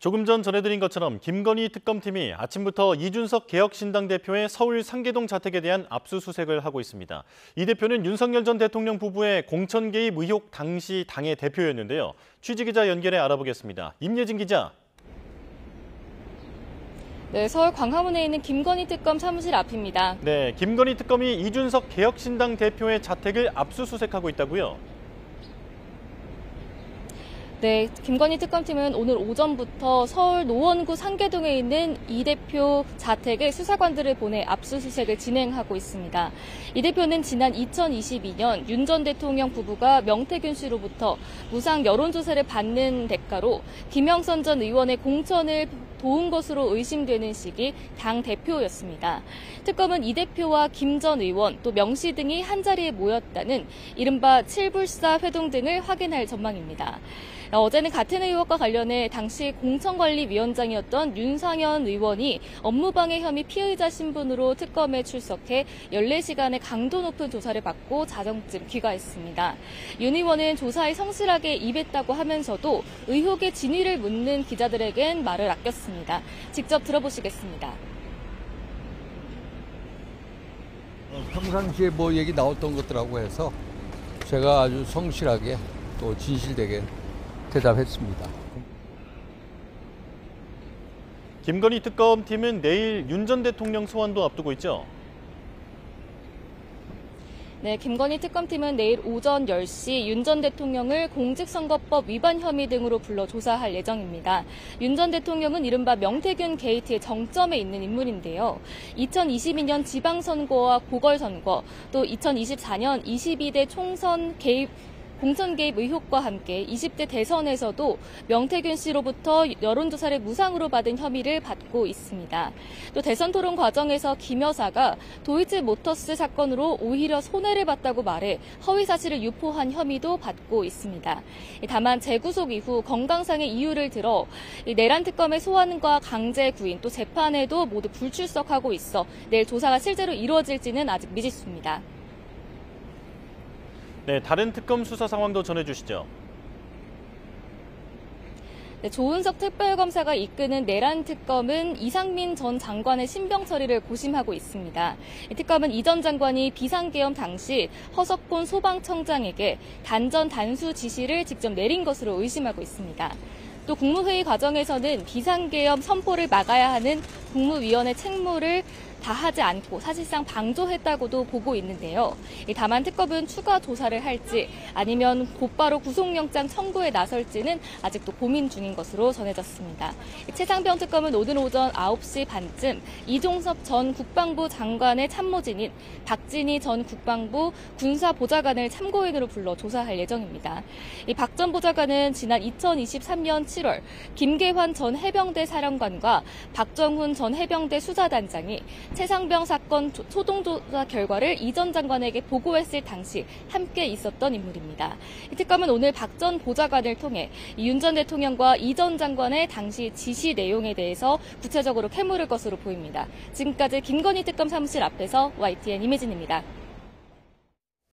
조금 전 전해드린 것처럼 김건희 특검팀이 아침부터 이준석 개혁신당 대표의 서울 상계동 자택에 대한 압수수색을 하고 있습니다. 이 대표는 윤석열 전 대통령 부부의 공천 개입 의혹 당시 당의 대표였는데요. 취재기자 연결해 알아보겠습니다. 임예진 기자. 네, 서울 광화문에 있는 김건희 특검 사무실 앞입니다. 네, 김건희 특검이 이준석 개혁신당 대표의 자택을 압수수색하고 있다고요? 네, 김건희 특검팀은 오늘 오전부터 서울 노원구 상계동에 있는 이 대표 자택에 수사관들을 보내 압수수색을 진행하고 있습니다. 이 대표는 지난 2022년 윤 전 대통령 부부가 명태균 씨로부터 무상 여론조사를 받는 대가로 김영선 전 의원의 공천을 도운 것으로 의심되는 시기 당 대표였습니다. 특검은 이 대표와 김 전 의원 또 명 씨 등이 한자리에 모였다는 이른바 7불사 회동 등을 확인할 전망입니다. 어제는 같은 의혹과 관련해 당시 공천관리위원장이었던 윤상현 의원이 업무방해 혐의 피의자 신분으로 특검에 출석해 14시간의 강도 높은 조사를 받고 자정쯤 귀가했습니다. 윤 의원은 조사에 성실하게 임했다고 하면서도 의혹의 진위를 묻는 기자들에겐 말을 아꼈습니다. 직접 들어보시겠습니다. 평상시에 뭐 얘기 나왔던 것들하고 해서 제가 아주 성실하게 또 진실되게 대답했습니다. 김건희 특검팀은 내일 윤 전 대통령 소환도 앞두고 있죠? 네, 김건희 특검팀은 내일 오전 10시 윤 전 대통령을 공직선거법 위반 혐의 등으로 불러 조사할 예정입니다. 윤 전 대통령은 이른바 명태균 게이트의 정점에 있는 인물인데요. 2022년 지방선거와 보궐선거, 또 2024년 22대 총선 공천 개입 의혹과 함께 20대 대선에서도 명태균 씨로부터 여론조사를 무상으로 받은 혐의를 받고 있습니다. 또 대선 토론 과정에서 김 여사가 도이치모터스 사건으로 오히려 손해를 봤다고 말해 허위 사실을 유포한 혐의도 받고 있습니다. 다만 재구속 이후 건강상의 이유를 들어 내란 특검의 소환과 강제 구인 또 재판에도 모두 불출석하고 있어 내일 조사가 실제로 이루어질지는 아직 미지수입니다. 네, 다른 특검 수사 상황도 전해주시죠. 네, 조은석 특별검사가 이끄는 내란 특검은 이상민 전 장관의 신병 처리를 고심하고 있습니다. 이 특검은 이 전 장관이 비상계엄 당시 허석본 소방청장에게 단전 단수 지시를 직접 내린 것으로 의심하고 있습니다. 또 국무회의 과정에서는 비상계엄 선포를 막아야 하는 국무위원회 책무를 다하지 않고 사실상 방조했다고도 보고 있는데요. 다만 특검은 추가 조사를 할지 아니면 곧바로 구속영장 청구에 나설지는 아직도 고민 중인 것으로 전해졌습니다. 최상병 특검은 오늘 오전 9시 반쯤 이종섭 전 국방부 장관의 참모진인 박진희 전 국방부 군사보좌관을 참고인으로 불러 조사할 예정입니다. 이 박 전 보좌관은 지난 2023년 7월 김계환 전 해병대 사령관과 박정훈 전 해병대 수사단장이 최상병 사건 소동조사 결과를 이 전 장관에게 보고했을 당시 함께 있었던 인물입니다. 이 특검은 오늘 박 전 보좌관을 통해 윤 전 대통령과 이 전 장관의 당시 지시 내용에 대해서 구체적으로 캐물을 것으로 보입니다. 지금까지 김건희 특검 사무실 앞에서 YTN 임혜진입니다.